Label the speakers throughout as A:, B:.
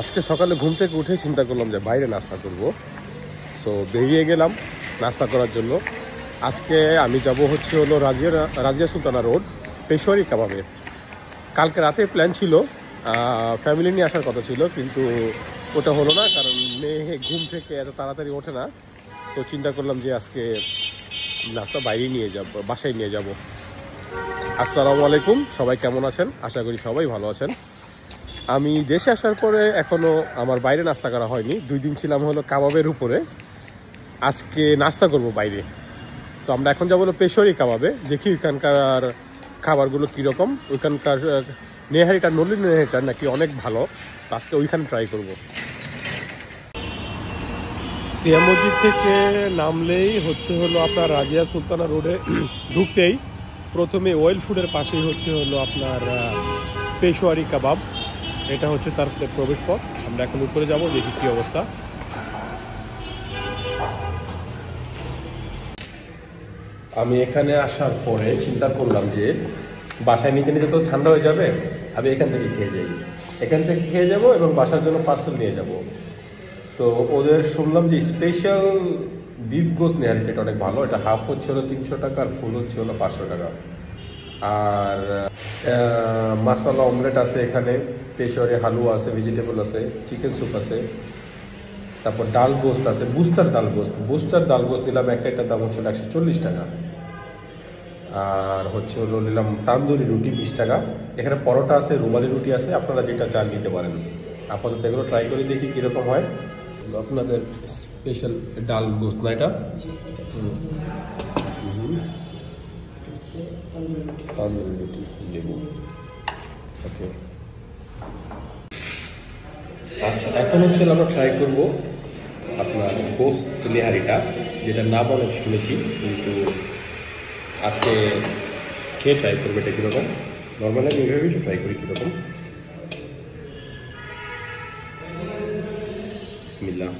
A: আজকে সকালে ঘুম থেকে উঠে চিন্তা করলাম যে বাইরে নাস্তা করব। সো বেরিয়ে গেলাম নাস্তা করার জন্য। আজকে আমি যাব হলো রাজিয়া সুলতানা রোড পেশোয়ারি কাবাবে। কালকে রাতে প্ল্যান ছিল, ফ্যামিলি নিয়ে আসার কথা ছিল, কিন্তু ওটা হলো না, কারণ মেয়ে ঘুম থেকে এত তাড়াতাড়ি ওঠে না। তো চিন্তা করলাম যে আজকে নাস্তা বাইরে নিয়ে যাব, বাসায় নিয়ে যাব। আসসালামু আলাইকুম, সবাই কেমন আছেন? আশা করি সবাই ভালো আছেন। আমি দেশে আসার পরে এখনো আমার বাইরে নাস্তা করা হয়নি। 2 দিন ছিলাম হলো কাবাবের উপরে, আজকে নাস্তা করব বাইরে। তো আমরা এখন যাবো হলো পেশোয়ারি কাবাবে, দেখি ওইখানকার খাবারগুলো কীরকম। ওইখানকার নেহারিটা, নলি নেহারিটা নাকি অনেক ভালো, আজকে ওইখানে ট্রাই করব। সিয়া মসজিদ থেকে নামলেই হলো আপনার রাজিয়া সুলতানা রোডে ঢুকতেই প্রথমে ওয়েল ফুডের পাশেই হলো আপনার পেশোয়ারি কাবাব। এটা হচ্ছে তার প্রবেশ পথ। আমরা এখন উপরে যাব, দেখি কি অবস্থা। আমি এখানে আসার পরে চিন্তা করলাম যে বাসায় নিতে নিতে তো ঠান্ডা হয়ে যাবে, আমি এখান থেকে খেয়ে যাই। এখান থেকে খেয়ে যাব এবং বাসার জন্য পার্সেল নিয়ে যাব। তো ওদের শুনলাম যে স্পেশাল বিফ গোস্ত নেহারি, এটা অনেক ভালো। এটা হাফ হলো 300 টাকা আর ফুল হলো 500 টাকা। আর মাসালা অমলেট আছে এখানে, পেশোয়ারি হালুয়া আছে, ভেজিটেবল আছে, চিকেন স্যুপ আছে, তারপর ডাল গোস্ত আছে, বুস্টার ডাল গোস্ত নিলাম। একটার দাম হচ্ছিল 140 টাকা। আর হলো নিলাম তান্দুরি রুটি 20 টাকা। এখানে পরোটা আছে, রুমালি রুটি আছে, আপনারা যেটা চান নিতে পারেন। আপাতত এগুলো ট্রাই করে দেখি কীরকম হয়। আপনাদের স্পেশাল ডাল গোস্ত না এটা? তান্দুরি রুটি লেবু। ওকে, আচ্ছা, এখন আমরা ট্রাই করব আপনার গোস্ত নেহারিটা, যেটা নাম অনেক শুনেছি, কিন্তু আজকে খেয়ে ট্রাই করবো এটা কীরকম। নর্মালি আমি এইভাবেই ট্রাই করি কীরকম। বিসমিল্লাহ।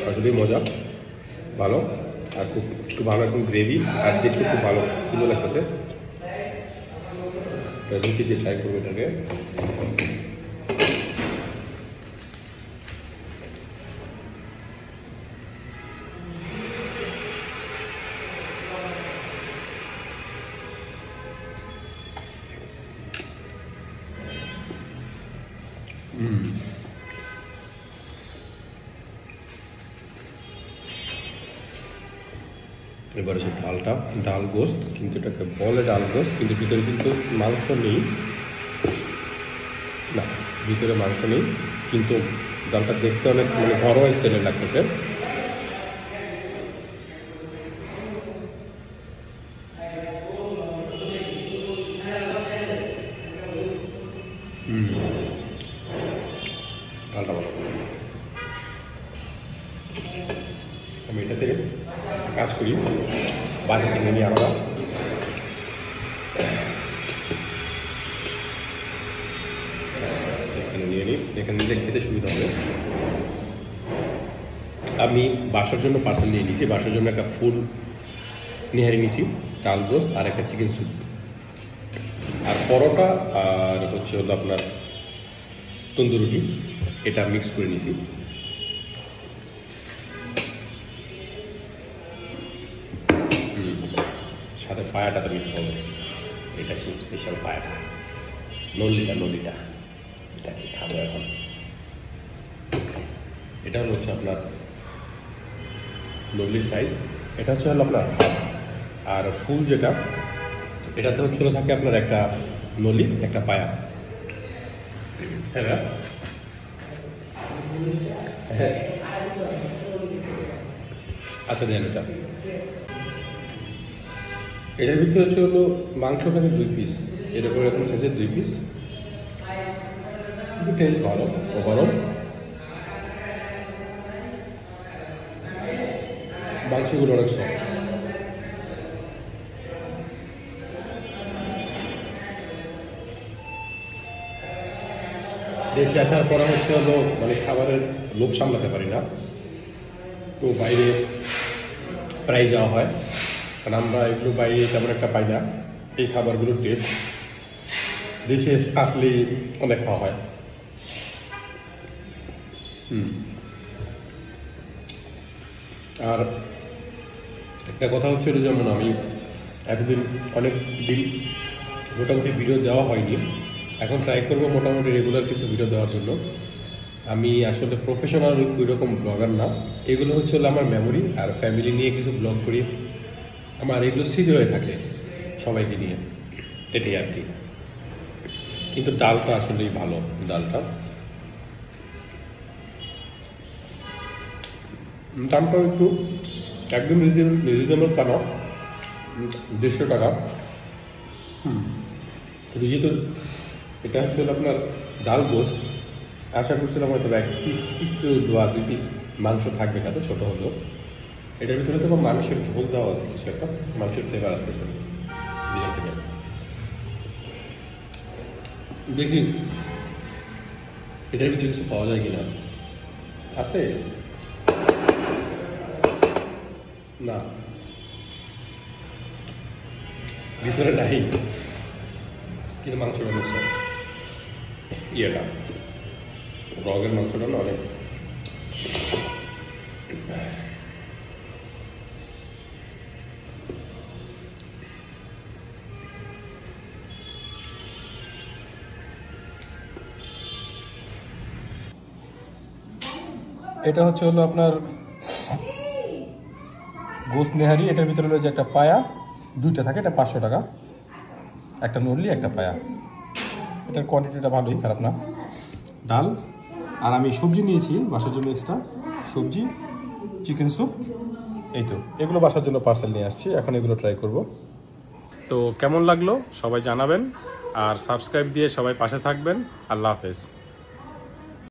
A: আসলেই মজা, ভালো। আর একটু ভালো, একদম গ্রেভি, আর দেখতে খুব ভালো, সুন্দর লাগতেছে। রুটি দিয়ে ট্রাই করবো এটাকে। এবার হচ্ছে ডাল গোস্ত, কিন্তু এটাকে বলে ডাল গোস্ত, কিন্তু ভিতরে কিন্তু মাংস নেই। না, ভিতরে মাংস নেই, কিন্তু ডালটা দেখতে অনেক ঘরোয়া স্টাইলের লাগতেছে। ডালটা ভালো। আমি এটাতে কাজ করি, বাজার কিনে নিয়ে আমরা এখানে নিয়ে নিই, এখানে নিলে খেতে সুবিধা হবে। আমি বাসার জন্য পার্সেল নিয়ে নিয়েছি। বাসার জন্য একটা ফুল নেহারি নিয়েছি, ডাল গোস্ত আর একটা চিকেন স্যুপ, আর পরোটা, আর হলো আপনার তন্দুরি রুটি, এটা মিক্স করে নিয়েছি। সাথে পায়াটা তো নিতে হবে, এটা সেই স্পেশাল পায়াটা, নলিটা এটাকে খাবো এখন। এটা হচ্ছে আপনার নলির সাইজ, এটা হলো আপনার হাফ। আর ফুল যেটা, এটাতে থাকে আপনার একটা নলি, একটা পায়া। হ্যাঁ, আচ্ছা দেন। এটার ভিতরে হলো মাংস থাকে 2 পিস, এরকম সাইজের 2 পিস। কিন্তু টেস্ট ভালো ওভারঅল। মাংসগুলো অনেক সফট। দেশে আসার পরে হলো খাবারের লোভ সামলাতে পারি না, তো বাইরে প্রায় যাওয়া হয়, কারণ আমরা এগুলো বাইরে তেমন একটা পাই না। এই খাবারগুলোর টেস্ট। দেশে আসলে অনেক খাওয়া হয়। আর একটা কথা হচ্ছিল, যেমন আমি এতদিন অনেক দিন মোটামুটি ভিডিও দেওয়া হয়নি, এখন ট্রাই করবো মোটামুটি রেগুলার কিছু ভিডিও দেওয়ার জন্য। আমি আসলে প্রফেশনাল ওই রকম ব্লগার না, এগুলো হচ্ছে আমার মেমোরি আর ফ্যামিলি নিয়ে কিছু ব্লগ করি, আমার এগুলো স্মৃতি হয়ে থাকে সবাইকে নিয়ে, এটাই আর কি। কিন্তু ডালটা আসলেই ভালো, ডালটা দামটাও একটু একদম রিজনেবল তা না, 150 টাকা। যেহেতু এটা হচ্ছে আপনার ডাল গোস্ত, আশা করছিলাম হয়তো 1 পিস একটু 2 পিস মাংস থাকবে সাথে, ছোট হলেও। এটার ভিতরে তো মাংসের ঝোল দেওয়া আছে, কিছু একটা মাংসের ফ্লেভার আসতেছে ভিতর থেকে। দেখি এটার ভিতরে কিছু পাওয়া যায় কিনা। আছে না, ভিতরে নাই, কিন্তু মাংসটা মিক্স ইয়েটা রগের মাংসটা না অনেক। এটা হচ্ছে হলো আপনার গোস্ত নেহারি। এটার ভিতরে হলো যে একটা পায়া, 2টা থাকে, এটা 500 টাকা, একটা নড়লি একটা পায়া। এটার কোয়ান্টিটিটা ভালোই, খারাপ না। ডাল আর আমি সবজি নিয়েছি বাসার জন্য, এক্সট্রা সবজি, চিকেন স্যুপ, এই তো এগুলো বাসার জন্য পার্সেল নিয়ে আসছি, এখন এগুলো ট্রাই করব। তো কেমন লাগলো সবাই জানাবেন, আর সাবস্ক্রাইব দিয়ে সবাই পাশে থাকবেন। আল্লাহ হাফেজ।